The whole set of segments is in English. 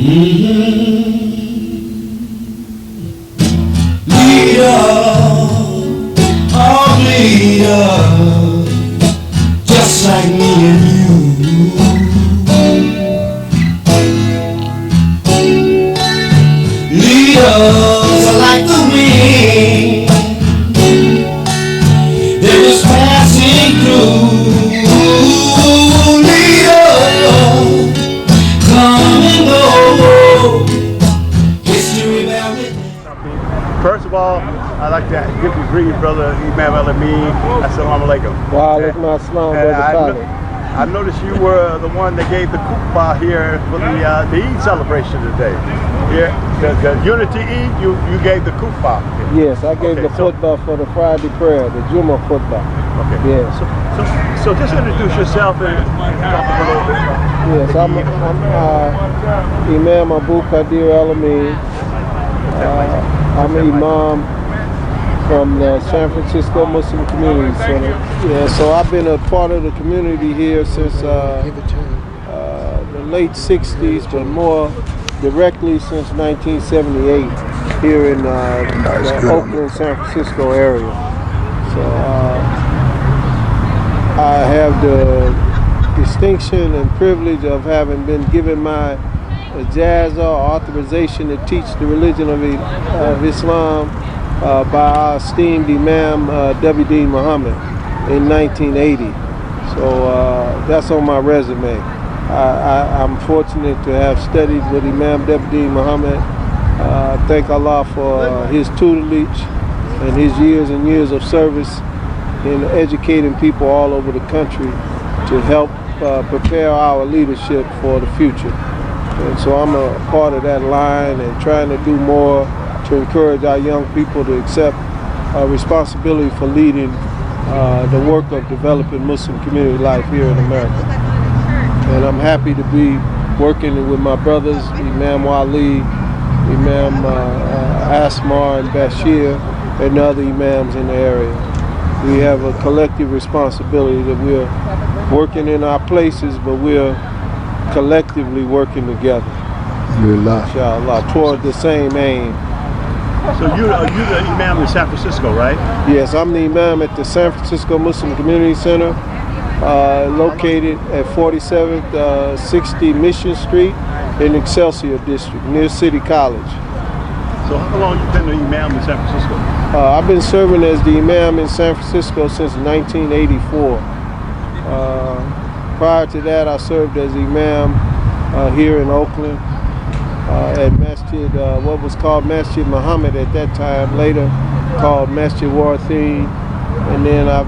Leader, oh leader, just like me and you. Leaders are like the wind, they're just passing through. Leaders come and go. History about it. First of all, I'd like to give you greeting, brother Imam Al-Amin. Assalamu alaikum. Wa alaikum assalam, brother. I noticed you were the one that gave the khutbah here for the Eid celebration today. Here, the Unity Eid, you gave the khutbah. Yes, I gave the khutbah for the Friday prayer, the Jummah khutbah. Okay. Yes. So just introduce yourself and talk a little bit. Yes, I'm Imam Abu Qadir Al-Amin. I'm an imam from the San Francisco Muslim Community Center. Yeah, so I've been a part of the community here since the late 60s, but more directly since 1978 here in the Oakland, San Francisco area. So I have the distinction and privilege of having been given my ijazah, authorization to teach the religion of Islam by our esteemed Imam W.D. Muhammad in 1980. So that's on my resume. I'm fortunate to have studied with Imam W.D. Muhammad. Thank Allah for his tutelage and his years and years of service in educating people all over the country to help prepare our leadership for the future. And so I'm a part of that line and trying to do more to encourage our young people to accept responsibility for leading the work of developing Muslim community life here in America. And I'm happy to be working with my brothers, Imam Wali, Imam Asmar and Bashir, and other imams in the area. We have a collective responsibility that we're working in our places, but we're collectively working together, inshallah, toward the same aim. So you're the imam in San Francisco, right? Yes, I'm the imam at the San Francisco Muslim Community Center, located at 4760 Mission Street in Excelsior District, near City College. So how long have you been the imam in San Francisco? I've been serving as the imam in San Francisco since 1984. Prior to that, I served as imam here in Oakland at Masjid, what was called Masjid Muhammad at that time, later called Masjid Warathin. And then I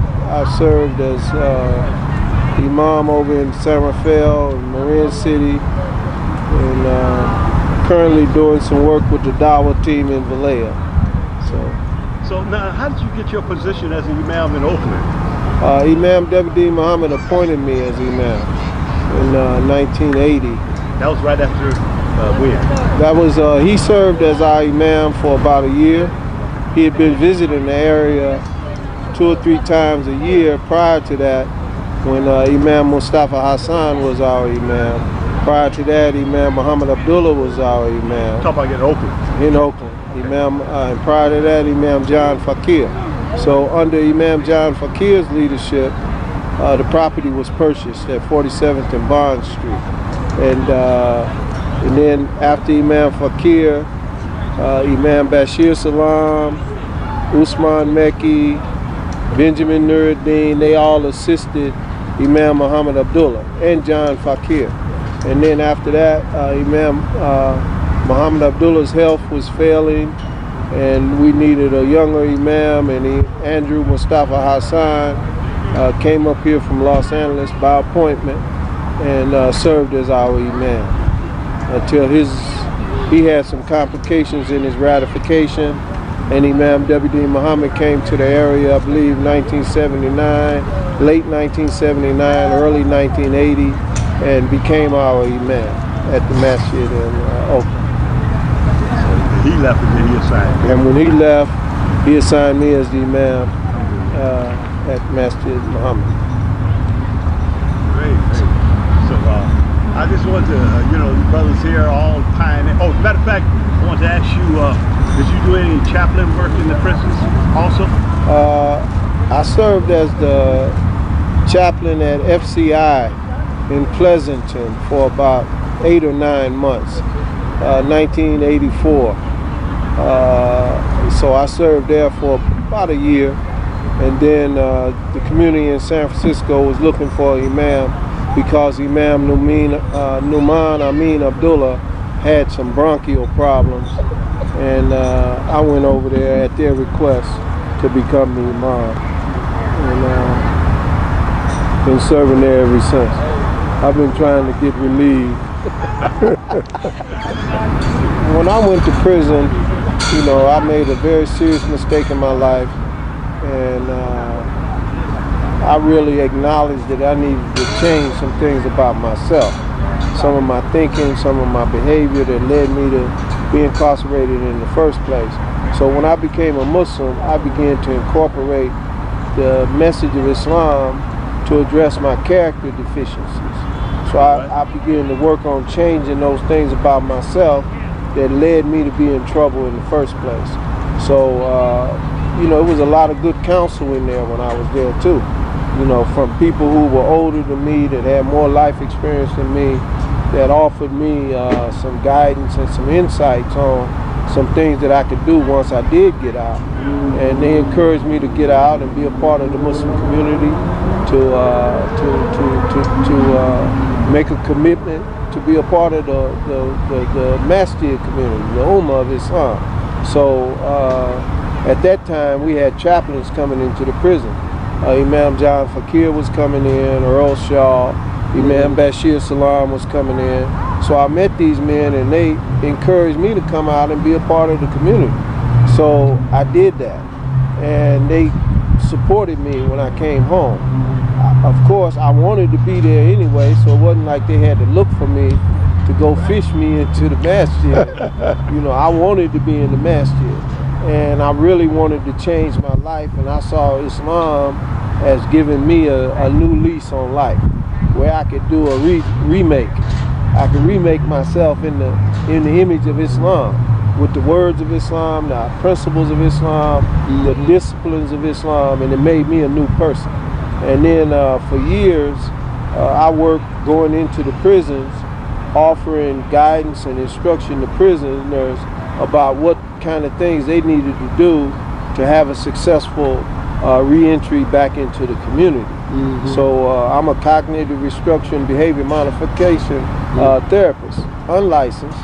served as imam over in San Rafael and Marin City, and currently doing some work with the Dawah team in Vallejo. So now, how did you get your position as an imam in Oakland? Imam W.D. Muhammad appointed me as imam in 1980. That was right after when? That was, he served as our imam for about a year. He had been visiting the area 2 or 3 times a year prior to that, when Imam Mustafa Hassan was our imam. Prior to that, Imam Muhammad Abdullah was our imam. Talk about in Oakland. In Oakland. And prior to that, Imam John Fakir. So under Imam John Fakir's leadership, the property was purchased at 47th and Bond Street. And then after Imam Fakir, Imam Bashir Salam, Usman Mekki, Benjamin Nuruddin, they all assisted Imam Muhammad Abdullah and John Fakir. And then after that, Imam Muhammad Abdullah's health was failing, and we needed a younger imam, and Andrew Mustafa Hassan came up here from Los Angeles by appointment and served as our imam until he had some complications in his ratification, and Imam W.D. Muhammad came to the area, I believe, 1979, late 1979, early 1980, and became our imam at the masjid in Oakland. He left and then he assigned. And when he left, he assigned me as the imam at Masjid Muhammad. Great. So how just want to, the brothers here all pioneer. Oh, matter of fact, I want to ask you, did you do any chaplain work in the prisons also? I served as the chaplain at FCI in Pleasanton for about 8 or 9 months, 1984. So I served there for about a year, and then the community in San Francisco was looking for an imam because Imam Al-Amin Abdullah had some bronchial problems, and I went over there at their request to become the imam, and been serving there ever since. I've been trying to get relieved. When I went to prison, I made a very serious mistake in my life, and I really acknowledged that I needed to change some things about myself. Some of my thinking, some of my behavior that led me to be incarcerated in the first place. So when I became a Muslim, I began to incorporate the message of Islam to address my character deficiencies. So I began to work on changing those things about myself that led me to be in trouble in the first place. So, it was a lot of good counsel in there when I was there too. From people who were older than me, that had more life experience than me, that offered me some guidance and some insights on some things that I could do once I did get out. And they encouraged me to get out and be a part of the Muslim community, to make a commitment to be a part of the masjid community, the Ummah of Islam. So at that time we had chaplains coming into the prison. Imam John Fakir was coming in, Earl Shaw, Imam Bashir Salam was coming in. So I met these men, and they encouraged me to come out and be a part of the community. So I did that, and they supported me when I came home. Of course, I wanted to be there anyway, so it wasn't like they had to look for me to go fish me into the masjid. I wanted to be in the masjid, and I really wanted to change my life, and I saw Islam as giving me a new lease on life, where I could do a remake. I could remake myself in the image of Islam, with the words of Islam, the principles of Islam, the disciplines of Islam, and it made me a new person. And then for years, I worked going into the prisons, offering guidance and instruction to prisoners about what kind of things they needed to do to have a successful re-entry back into the community. So I'm a cognitive restructuring behavior modification therapist, unlicensed,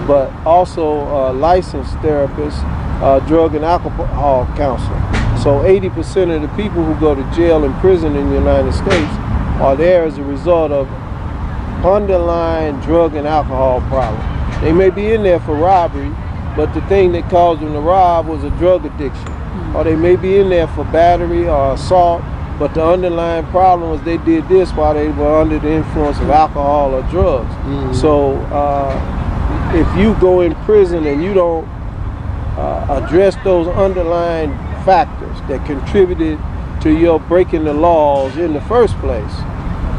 but also a licensed therapist, drug and alcohol counselor. So 80% of the people who go to jail and prison in the United States are there as a result of underlying drug and alcohol problems. They may be in there for robbery, but the thing that caused them to rob was a drug addiction. Or they may be in there for battery or assault, but the underlying problem was they did this while they were under the influence of alcohol or drugs. So if you go in prison and you don't address those underlying factors that contributed to your breaking the laws in the first place,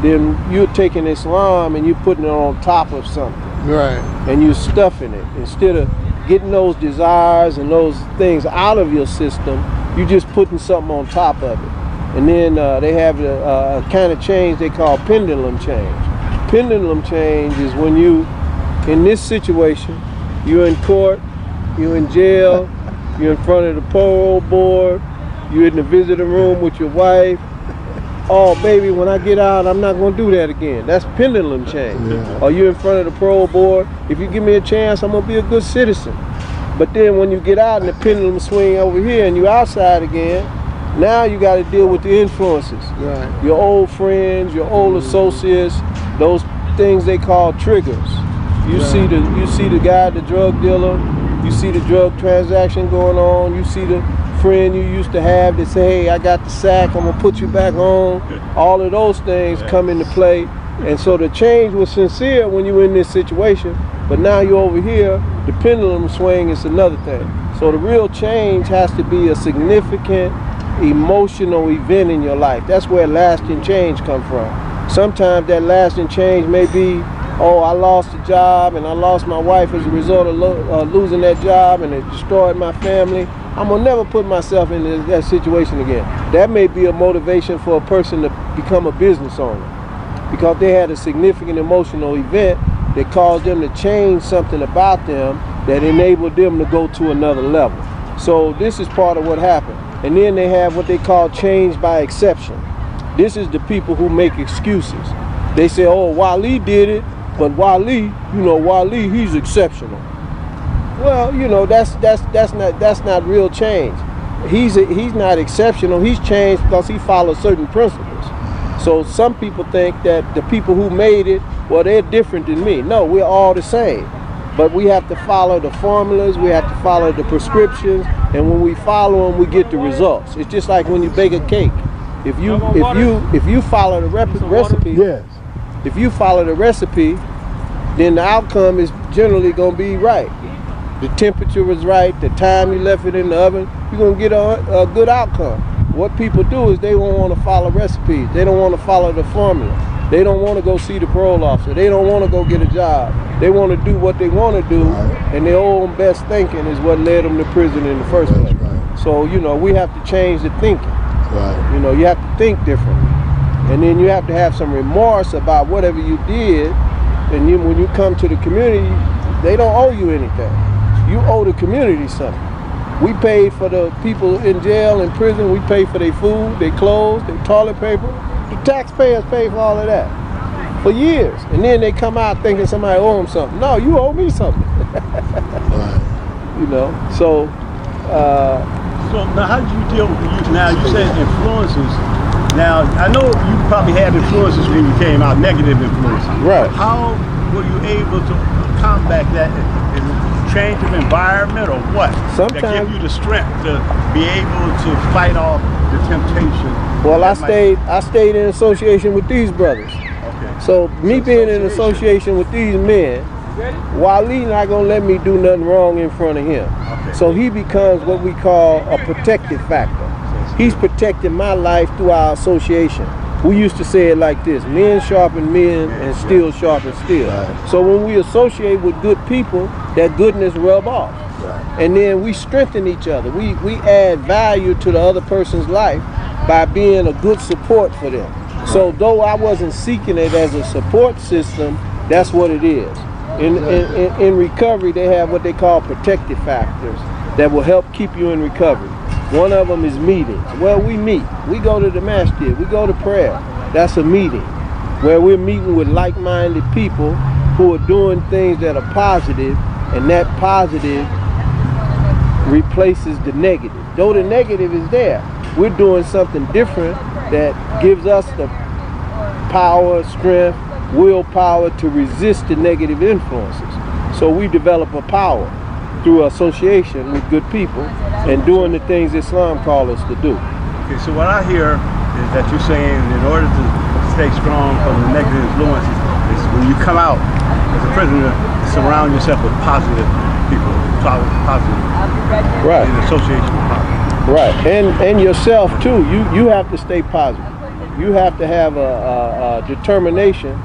then you're taking Islam and you're putting it on top of something. Right. And you're stuffing it. Instead of getting those desires and those things out of your system, you're just putting something on top of it. And then they have a kind of change they call pendulum change. Pendulum change is when you, in this situation, you're in court, you're in jail, you're in front of the parole board, you're in the visiting room with your wife. Oh, baby, when I get out, I'm not going to do that again. That's pendulum change. Yeah. Or you're in front of the parole board. If you give me a chance, I'm going to be a good citizen. But then when you get out and the pendulum swing over here and you're outside again, now you got to deal with the influences. Right. Your old friends, your old associates, those things they call triggers. You see the guy, the drug dealer, you see the drug transaction going on, you see the friend you used to have that say, hey, I got the sack, I'm gonna put you back on. All of those things come into play. And so the change was sincere when you were in this situation, but now you're over here, the pendulum swing is another thing. So the real change has to be a significant emotional event in your life. That's where lasting change comes from. Sometimes that lasting change may be oh, I lost a job and I lost my wife as a result of losing that job and it destroyed my family. I'm gonna never put myself in that situation again. That may be a motivation for a person to become a business owner because they had a significant emotional event that caused them to change something about them that enabled them to go to another level. So this is part of what happened. And then they have what they call change by exception. This is the people who make excuses. They say, oh, Wali did it, but Wali, Wali, he's exceptional. Well, that's not real change. He's not exceptional. He's changed because he follows certain principles. So some people think that the people who made it, well, they're different than me. No, we're all the same. But we have to follow the formulas, we have to follow the prescriptions, and when we follow them, we get the results. It's just like when you bake a cake. If you follow the recipe, Yes. if you follow the recipe, then the outcome is generally going to be right. The temperature was right, the time you left it in the oven, you're going to get a good outcome. What people do is they don't want to follow recipes. They don't want to follow the formula. They don't want to go see the parole officer. They don't want to go get a job. They want to do what they want to do, and their own best thinking is what led them to prison in the first place. Right. So, we have to change the thinking. Right. You have to think differently. And then you have to have some remorse about whatever you did. And when you come to the community, they don't owe you anything. You owe the community something. We paid for the people in jail, in prison. We paid for their food, their clothes, their toilet paper. The taxpayers pay for all of that for years. And then they come out thinking somebody owe them something. No, you owe me something. Right. So now how did you deal with now you said influences. Now I know you probably had influences when you came out, negative influences. Right. How were you able to combat that? Is it change of environment or what? Sometimes that give you the strength to be able to fight off the temptation. Well, I stayed in association with these brothers. Okay. So me being in association with these men, Wali not gonna let me do nothing wrong in front of him. Okay. So he becomes what we call a protective factor. He's protecting my life through our association. We used to say it like this: men sharpen men and steel sharpen steel. Right. So when we associate with good people, that goodness rub off. Right. And then we strengthen each other. We add value to the other person's life by being a good support for them. So though I wasn't seeking it as a support system, that's what it is. In recovery, they have what they call protective factors that will help keep you in recovery. One of them is meetings. Well, we meet. We go to the masjid. We go to prayer. That's a meeting where we're meeting with like-minded people who are doing things that are positive, and that positive replaces the negative. Though the negative is there, we're doing something different that gives us the power, strength, willpower to resist the negative influences. So we develop a power through association with good people and doing the things Islam calls us to do. Okay, so what I hear is that you're saying in order to stay strong from the negative influences is when you come out as a prisoner, surround yourself with positive people, positive, right? In association with positive. Right, and yourself too. You have to stay positive. You have to have a determination.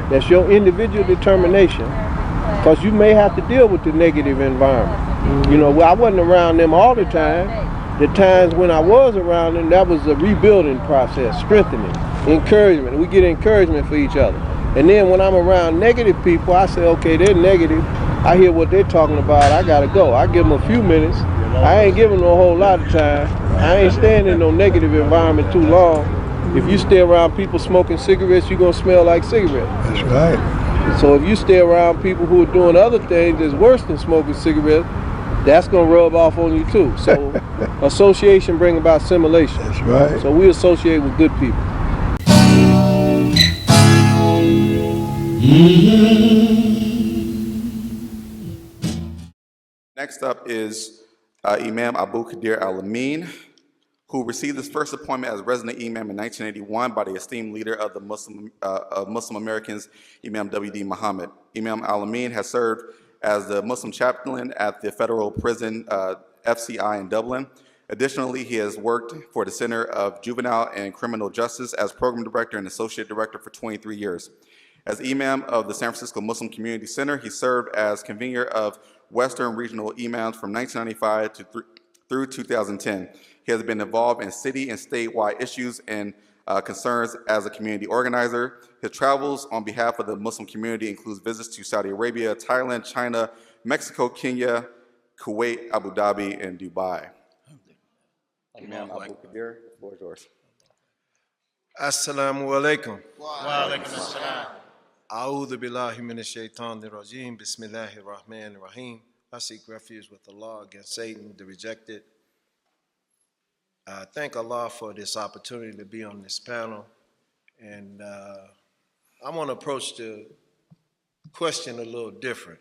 That's your individual determination, because you may have to deal with the negative environment. I wasn't around them all the time. The times when I was around them, that was a rebuilding process, strengthening, encouragement. We get encouragement for each other. And then when I'm around negative people, I say, okay, they're negative. I hear what they're talking about. I gotta go. I give them a few minutes. I ain't giving them a whole lot of time. I ain't staying in no negative environment too long. If you stay around people smoking cigarettes, you're gonna smell like cigarettes. That's right. So if you stay around people who are doing other things that's worse than smoking cigarettes, that's gonna rub off on you too. So association bring about assimilation. That's right. So we associate with good people. Next up is Imam Abu Qadir Al-Amin, who received his first appointment as resident imam in 1981 by the esteemed leader of the Muslim Americans, Imam W.D. Muhammad. Imam Al-Amin has served as the Muslim chaplain at the federal prison FCI in Dublin. Additionally, he has worked for the Center of Juvenile and Criminal Justice as program director and associate director for 23 years. As Imam of the San Francisco Muslim Community Center, he served as convener of Western Regional Imams from 1995 through 2010. He has been involved in city and statewide issues and concerns as a community organizer. His travels on behalf of the Muslim community includes visits to Saudi Arabia, Thailand, China, Mexico, Kenya, Kuwait, Abu Dhabi, and Dubai. Imam Abu Qadir, the floor is yours. Assalamu alaikum. Wa alaikum assalam. A'udhu billahi minash shaitanir rajim. Bismillahir rahmanir rahim. I seek refuge with Allah against Satan, the rejected. I thank Allah for this opportunity to be on this panel. And I want to approach the question a little different.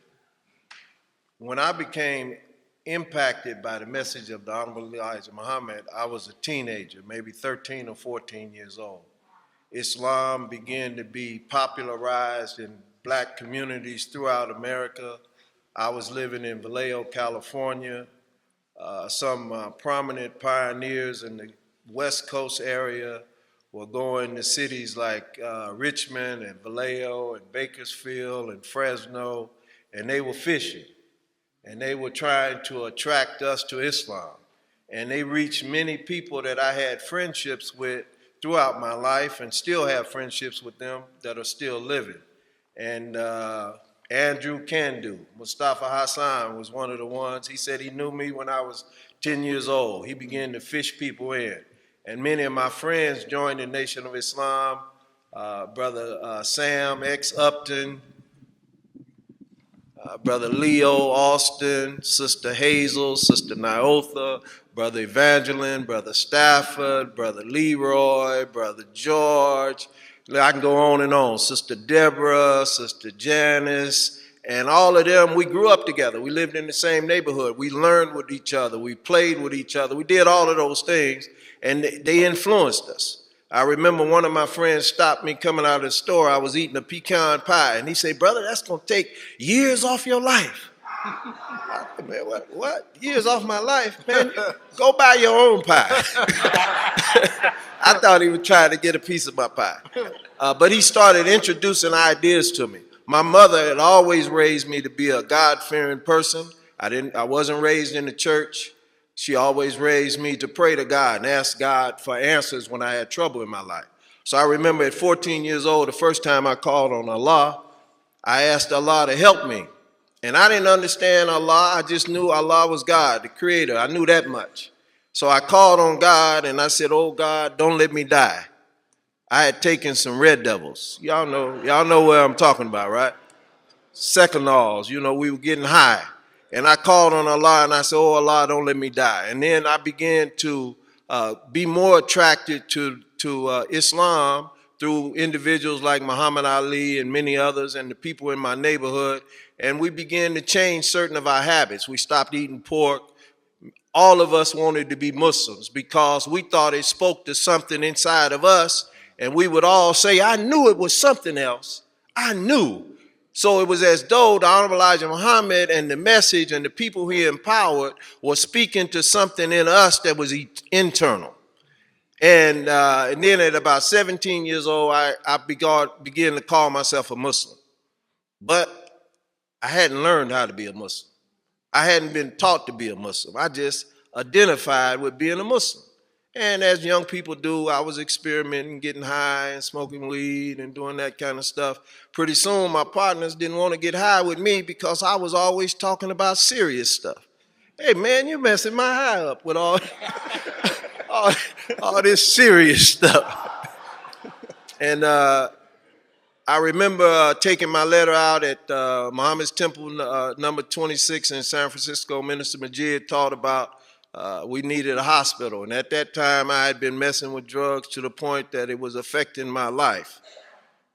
When I became impacted by the message of the Honorable Elijah Muhammad, I was a teenager, maybe 13 or 14 years old. Islam began to be popularized in black communities throughout America. I was living in Vallejo, California. Some prominent pioneers in the West Coast area were going to cities like Richmond and Vallejo and Bakersfield and Fresno, and they were fishing. And they were trying to attract us to Islam. And they reached many people that I had friendships with throughout my life and still have friendships with them that are still living. And Andrew Kandu, Mustafa Hassan was one of the ones. He said he knew me when I was 10 years old. He began to fish people in. And many of my friends joined the Nation of Islam. Brother Sam X. Upton, Brother Leo Austin, Sister Hazel, Sister Nyotha, Brother Evangeline, Brother Stafford, Brother Leroy, Brother George. I can go on and on. Sister Deborah, Sister Janice, and all of them, we grew up together. We lived in the same neighborhood. We learned with each other. We played with each other. We did all of those things, and they influenced us. I remember one of my friends stopped me coming out of the store. I was eating a pecan pie, and he said, "Brother, that's going to take years off your life." I said, "Man, what? Years off my life? Man, go buy your own pie." I thought he was trying to get a piece of my pie. But he started introducing ideas to me. My mother had always raised me to be a God-fearing person. I wasn't raised in the church. She always raised me to pray to God and ask God for answers when I had trouble in my life. So I remember at 14 years old, the first time I called on Allah, I asked Allah to help me. And I didn't understand Allah. I just knew Allah was God, the creator. I knew that much. So I called on God and I said, "Oh God, don't let me die." I had taken some Red Devils. Y'all know where I'm talking about, right? Secondals, we were getting high. And I called on Allah and I said, "Oh Allah, don't let me die." And then I began to be more attracted to Islam through individuals like Muhammad Ali and many others and the people in my neighborhood. And we began to change certain of our habits. We stopped eating pork. All of us wanted to be Muslims because we thought it spoke to something inside of us. And we would all say, "I knew it was something else. I knew." So it was as though the Honorable Elijah Muhammad and the message and the people he empowered were speaking to something in us that was internal. And then at about 17 years old, I began to call myself a Muslim. But I hadn't learned how to be a Muslim. I hadn't been taught to be a Muslim. I just identified with being a Muslim. And as young people do, I was experimenting, getting high and smoking weed and doing that kind of stuff. Pretty soon, my partners didn't want to get high with me because I was always talking about serious stuff. "Hey, man, you're messing my high up with all this serious stuff." And I remember taking my letter out at Muhammad's Temple, number 26 in San Francisco. Minister Majid taught about we needed a hospital. And at that time, I had been messing with drugs to the point that it was affecting my life.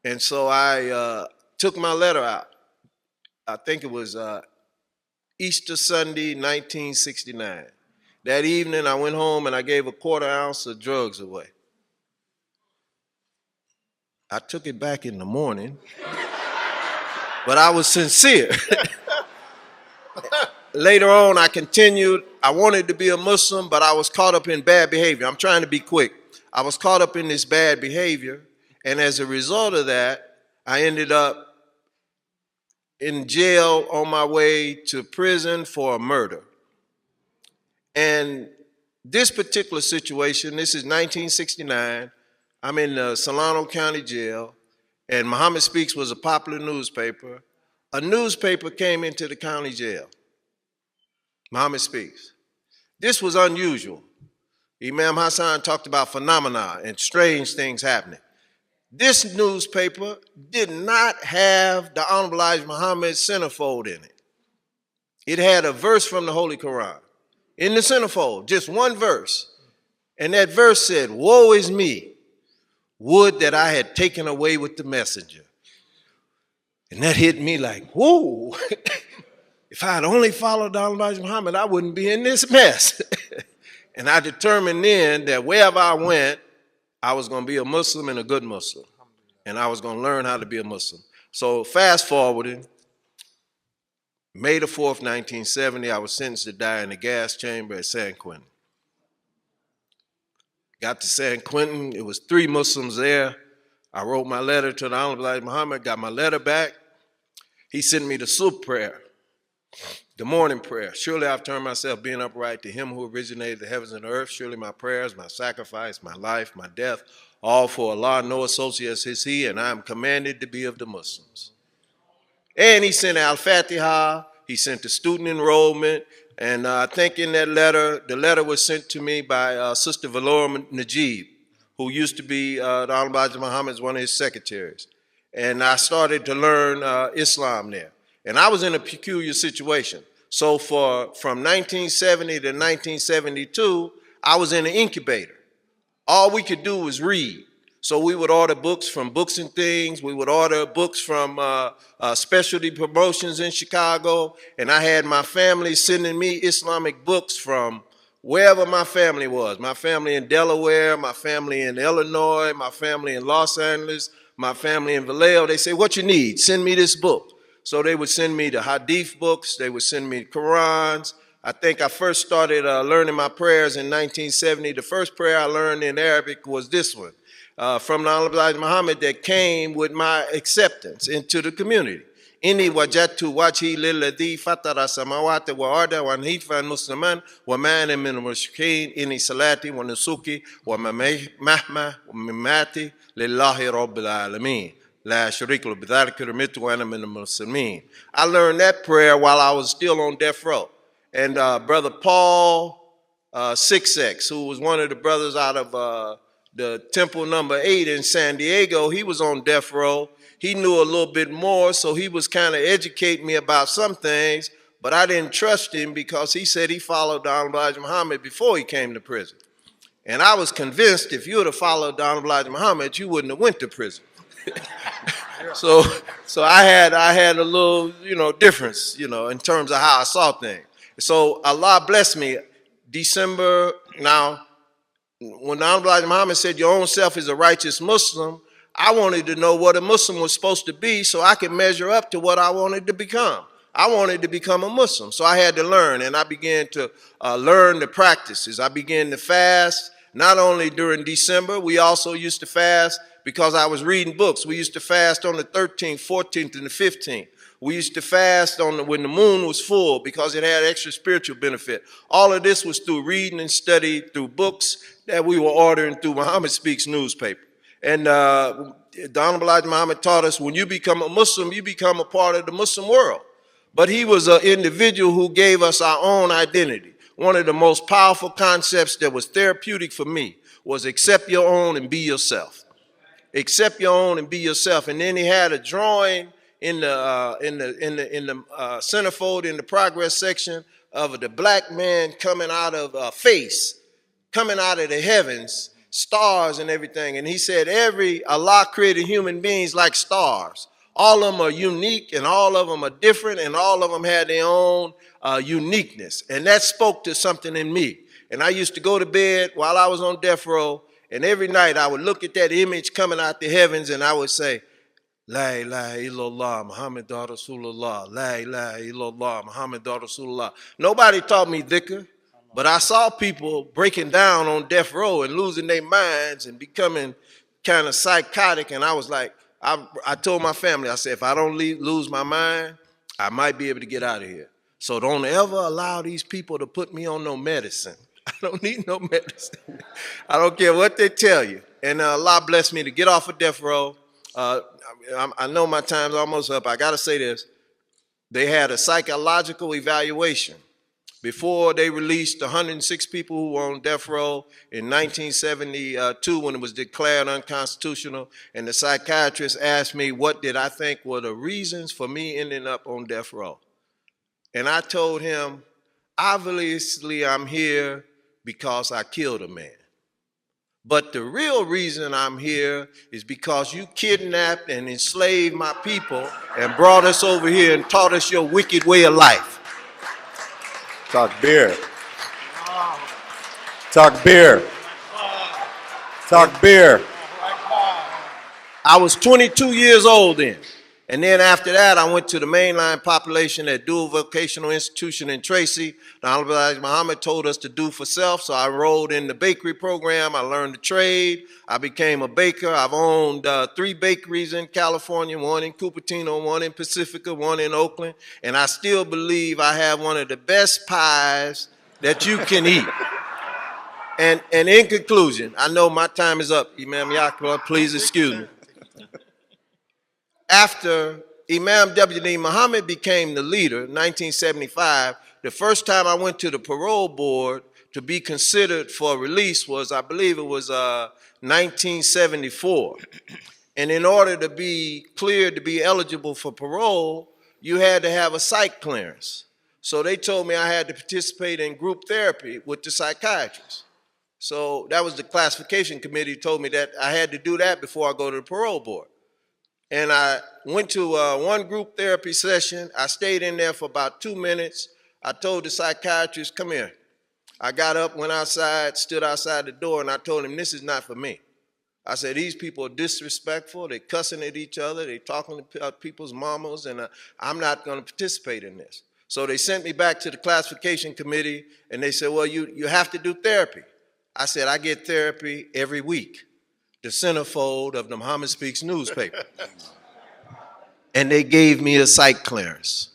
And so I took my letter out. I think it was Easter Sunday, 1969. That evening, I went home and I gave a quarter ounce of drugs away. I took it back in the morning, but I was sincere. Later on, I continued. I wanted to be a Muslim, but I was caught up in bad behavior. I'm trying to be quick. I was caught up in this bad behavior, and as a result of that, I ended up in jail on my way to prison for a murder. And this particular situation, this is 1969, I'm in the Solano County Jail, and Muhammad Speaks was a popular newspaper. A newspaper came into the county jail, Muhammad Speaks. This was unusual. Imam Hassan talked about phenomena and strange things happening. This newspaper did not have the Honorable Elijah Muhammad centerfold in it. It had a verse from the Holy Quran in the centerfold, just one verse. And that verse said, "Woe is me, would that I had taken away with the messenger." And that hit me like, whoa. If I had only followed Honorable Elijah Muhammad, I wouldn't be in this mess. And I determined then that wherever I went, I was going to be a Muslim and a good Muslim. And I was going to learn how to be a Muslim. So fast forwarding, May the 4th, 1970, I was sentenced to die in the gas chamber at San Quentin. Got to San Quentin, it was 3 Muslims there. I wrote my letter to the Honorable Elijah Muhammad, got my letter back. He sent me the subh prayer, the morning prayer. Surely I've turned myself being upright to him who originated the heavens and the earth. Surely my prayers, my sacrifice, my life, my death, all for Allah, no associates is he, and I am commanded to be of the Muslims. And he sent Al-Fatiha, he sent the student enrollment, and I think in that letter, the letter was sent to me by Sister Valora Najib, who used to be the Honorable Elijah Muhammad's one of his secretaries. And I started to learn Islam there. And I was in a peculiar situation. So from 1970 to 1972, I was in an incubator. All we could do was read. So we would order books from Books and Things. We would order books from specialty promotions in Chicago. And I had my family sending me Islamic books from wherever my family was. My family in Delaware, my family in Illinois, my family in Los Angeles, my family in Vallejo. They say, what you need? Send me this book. So they would send me the Hadith books. They would send me Qurans. I think I first started learning my prayers in 1970. The first prayer I learned in Arabic was this one from the Honorable Elijah Muhammad that came with my acceptance into the community. Inni wajadtu wajhi lilladhi fatara samawati wa arda wa hanifan musliman wa ma ana min al-mushrikeen inni salati wa nusuki wa mahma wa mimati lillahi rabbil alamin. I learned that prayer while I was still on death row. And Brother Paul 6X, who was one of the brothers out of the Temple number 8 in San Diego, he was on death row. He knew a little bit more, so he was kind of educating me about some things, but I didn't trust him because he said he followed Honorable Elijah Muhammad before he came to prison. And I was convinced if you would have followed Honorable Elijah Muhammad, you wouldn't have went to prison. So I had a little, difference, in terms of how I saw things. So Allah blessed me. December, now, when the Honorable Elijah Muhammad said your own self is a righteous Muslim, I wanted to know what a Muslim was supposed to be so I could measure up to what I wanted to become. I wanted to become a Muslim, so I had to learn, and I began to learn the practices. I began to fast, not only during December, we also used to fast because I was reading books. We used to fast on the 13th, 14th, and the 15th. We used to fast when the moon was full because it had extra spiritual benefit. All of this was through reading and study through books that we were ordering through Muhammad Speaks newspaper. And the Honorable Elijah Muhammad taught us when you become a Muslim, you become a part of the Muslim world. But he was an individual who gave us our own identity. One of the most powerful concepts that was therapeutic for me was accept your own and be yourself. Accept your own and be yourself. And then he had a drawing in the centerfold in the progress section of the black man coming out of coming out of the heavens, stars and everything. And he said Allah created human beings like stars. All of them are unique and all of them are different and all of them had their own uniqueness. And that spoke to something in me. And I used to go to bed while I was on death row, and every night I would look at that image coming out the heavens and I would say, La ilaha illallah, Muhammadur Rasulullah, La ilaha illallah, Muhammadur Rasulullah. Nobody taught me dhikr, but I saw people breaking down on death row and losing their minds and becoming kind of psychotic, and I was like, I told my family, I said, if I don't lose my mind, I might be able to get out of here. So don't ever allow these people to put me on no medicine. I don't need no medicine. I don't care what they tell you. And Allah blessed me to get off of death row. I know my time's almost up. I got to say this. They had a psychological evaluation before they released 106 people who were on death row in 1972 when it was declared unconstitutional. And the psychiatrist asked me what did I think were the reasons for me ending up on death row. And I told him, obviously I'm here because I killed a man. But the real reason I'm here is because you kidnapped and enslaved my people and brought us over here and taught us your wicked way of life. Talk beer. Talk beer. Talk beer. I was 22 years old then. And then after that, I went to the mainline population at Dual Vocational Institution in Tracy. The Honorable Elijah Muhammad told us to do for self, so I enrolled in the bakery program. I learned the trade. I became a baker. I've owned 3 bakeries in California, 1 in Cupertino, 1 in Pacifica, 1 in Oakland. And I still believe I have one of the best pies that you can eat. And in conclusion, I know my time is up. Imam Yaqub, please excuse me. After Imam W.D. Muhammad became the leader in 1975, the first time I went to the parole board to be considered for release was, I believe it was 1974. And in order to be cleared to be eligible for parole, you had to have a psych clearance. So they told me I had to participate in group therapy with the psychiatrist. So that was the classification committee told me that I had to do that before I go to the parole board. And I went to one group therapy session. I stayed in there for about 2 minutes. I told the psychiatrist, come here. I got up, went outside, stood outside the door, and I told him, this is not for me. I said, these people are disrespectful. They're cussing at each other. They're talking to people's mamas, and I'm not going to participate in this. So they sent me back to the classification committee, and they said, well, you have to do therapy. I said, I get therapy every week. The centerfold of the Muhammad Speaks newspaper. And they gave me a psych clearance.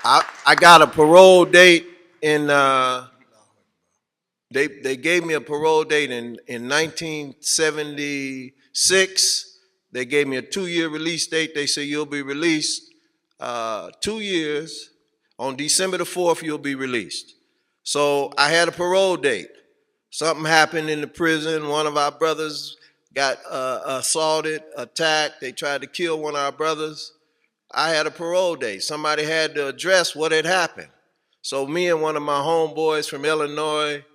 I got a parole date in, they gave me a parole date in 1976. They gave me a 2-year release date. They said, you'll be released 2 years. On December the 4th, you'll be released. So I had a parole date. Something happened in the prison. One of our brothers got assaulted, attacked. They tried to kill one of our brothers. I had a parole date. Somebody had to address what had happened. So me and one of my homeboys from Illinois,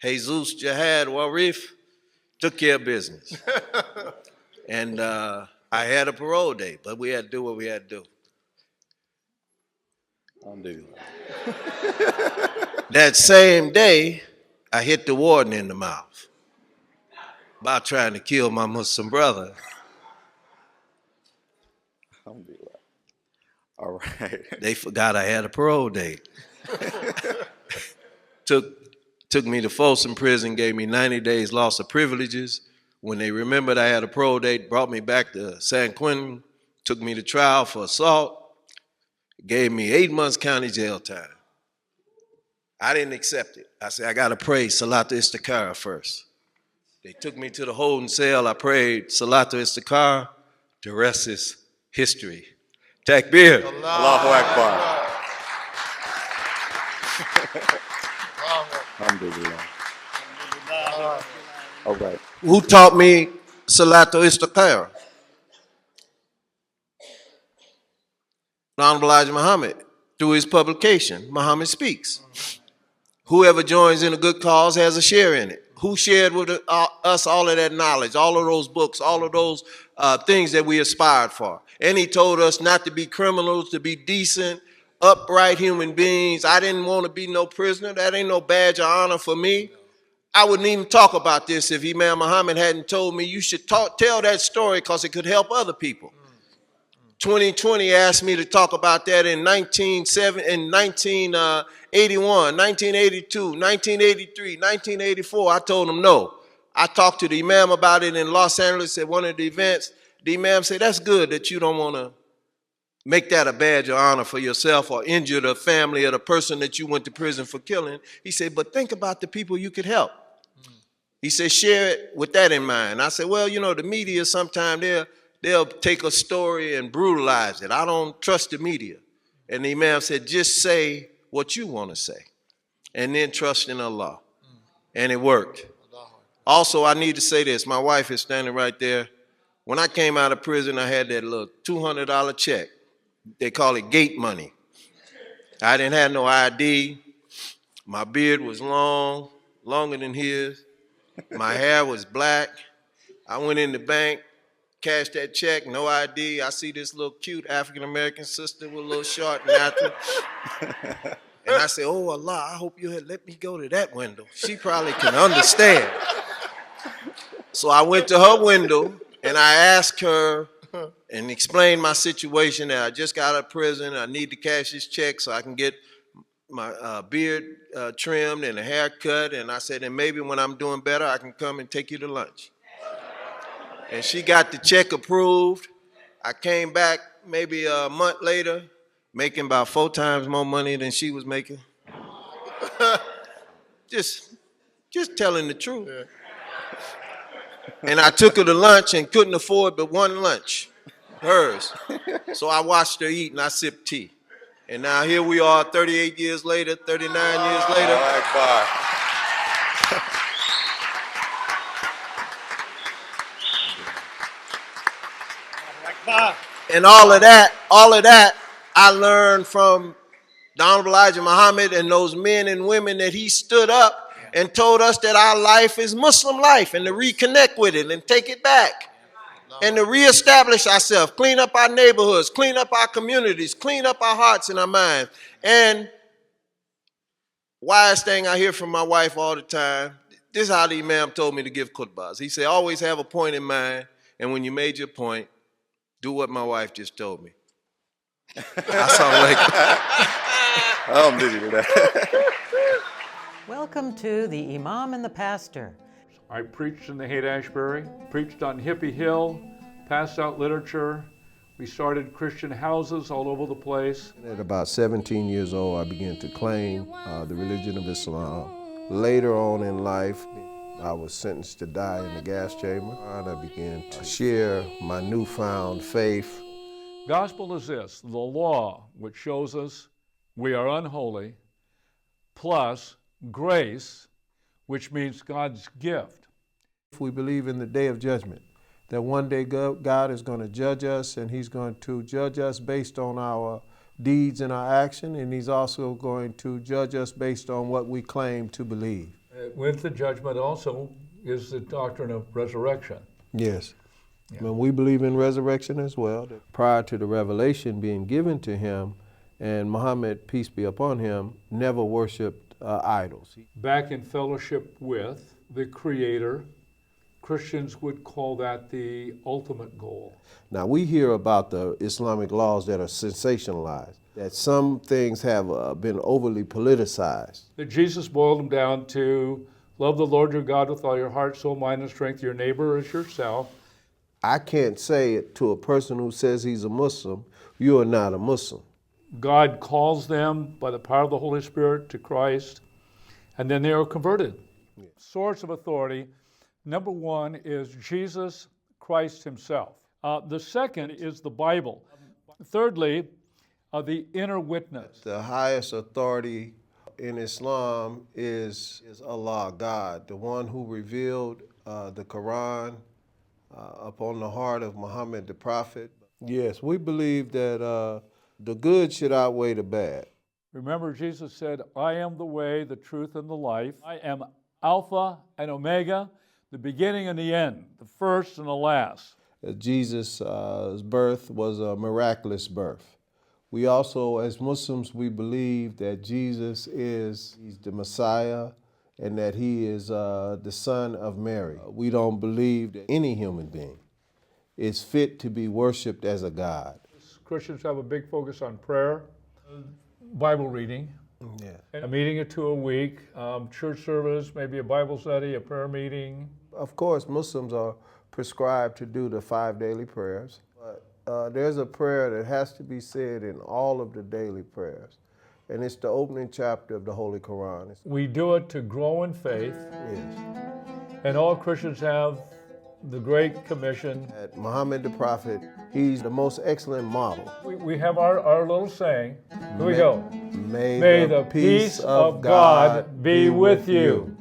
Jesus Jihad Warif, took care of business. And I had a parole date, but we had to do what we had to do. That same day, I hit the warden in the mouth by trying to kill my Muslim brother. All right. They forgot I had a parole date. Took me to Folsom Prison, gave me 90 days loss of privileges. When they remembered I had a parole date, brought me back to San Quentin, took me to trial for assault, gave me 8 months county jail time. I didn't accept it. I said, I got to pray Salatu Istikhara first. They took me to the holding cell. I prayed Salatu Istikhara. The rest is history. Takbir. Allahu Akbar. Alhamdulillah. All right. Who taught me Salatu Istikhara? The Honorable Elijah Muhammad, through his publication, Muhammad Speaks. Whoever joins in a good cause has a share in it. Who shared with us all of that knowledge, all of those books, all of those things that we aspired for? And he told us not to be criminals, to be decent, upright human beings. I didn't want to be no prisoner. That ain't no badge of honor for me. I wouldn't even talk about this if Imam Muhammad hadn't told me you should tell that story because it could help other people. 2020 asked me to talk about that in 1981, 1982, 1983, 1984. I told him no. I talked to the Imam about it in Los Angeles at one of the events. The Imam said, that's good that you don't want to make that a badge of honor for yourself or injure the family of the person that you went to prison for killing. He said, but think about the people you could help. He said, share it with that in mind. I said, well, you know, the media sometimes they'll take a story and brutalize it. I don't trust the media. And the Imam said, just say what you want to say and then trust in Allah. And it worked. Also, I need to say this. My wife is standing right there. When I came out of prison, I had that little $200 check. They call it gate money. I didn't have no ID. My beard was long, longer than his. My hair was black. I went in the bank, cashed that check, no ID. I see this little cute African-American sister with a little short natural. And I said, oh, Allah, I hope you had let me go to that window. She probably can understand. So I went to her window and I asked her and explained my situation that I just got out of prison. I need to cash this check so I can get my beard trimmed and a haircut. And I said, and maybe when I'm doing better, I can come and take you to lunch. And she got the check approved. I came back maybe a month later, making about 4 times more money than she was making. just telling the truth. Yeah. And I took her to lunch and couldn't afford but one lunch, hers. So I watched her eat and I sipped tea. And now here we are 38 years later, 39 years later. And all of that, I learned from the Honorable Elijah Muhammad and those men and women that he stood up and told us that our life is Muslim life and to reconnect with it and take it back and to reestablish ourselves, clean up our neighborhoods, clean up our communities, clean up our hearts and our minds. And wise thing I hear from my wife all the time, this is how the Imam told me to give khutbahs. He said, always have a point in mind, and when you made your point, do what my wife just told me. I sound like I'm busy with that. Welcome to the Imam and the Pastor. I preached in the Haight-Ashbury, preached on Hippie Hill, passed out literature. We started Christian houses all over the place. At about 17 years old, I began to claim the religion of Islam. Later on in life, I was sentenced to die in the gas chamber, and I began to share my newfound faith. Gospel is this, the law, which shows us we are unholy, plus grace, which means God's gift. If we believe in the day of judgment, that one day God is going to judge us, and he's going to judge us based on our deeds and our action, and he's also going to judge us based on what we claim to believe. With the judgment also is the doctrine of resurrection. Yes. Yeah. When we believe in resurrection as well. Prior to the revelation being given to him, and Muhammad, peace be upon him, never worshiped idols. Back in fellowship with the Creator, Christians would call that the ultimate goal. Now we hear about the Islamic laws that are sensationalized, that some things have been overly politicized. That Jesus boiled them down to love the Lord your God with all your heart, soul, mind, and strength, your neighbor as yourself. I can't say it to a person who says he's a Muslim, you are not a Muslim. God calls them by the power of the Holy Spirit to Christ, and then they are converted. Yeah. Source of authority, number one is Jesus Christ himself. The second is the Bible. Thirdly, the inner witness. The highest authority in Islam is Allah, God, the one who revealed the Quran upon the heart of Muhammad the Prophet. Yes, we believe that the good should outweigh the bad. Remember, Jesus said, I am the way, the truth, and the life. I am Alpha and Omega, the beginning and the end, the first and the last. Jesus' birth was a miraculous birth. We also, as Muslims, we believe that Jesus he's the Messiah and that he is the son of Mary. We don't believe that any human being is fit to be worshiped as a God. Christians have a big focus on prayer, Bible reading, a meeting or two a week, church service, maybe a Bible study, a prayer meeting. Of course, Muslims are prescribed to do the 5 daily prayers. But there's a prayer that has to be said in all of the daily prayers, and it's the opening chapter of the Holy Quran. We do it to grow in faith, Yes. and all Christians have the Great Commission. Muhammad the Prophet, he's the most excellent model. We have our little saying. Here we go. May the peace of God be with you.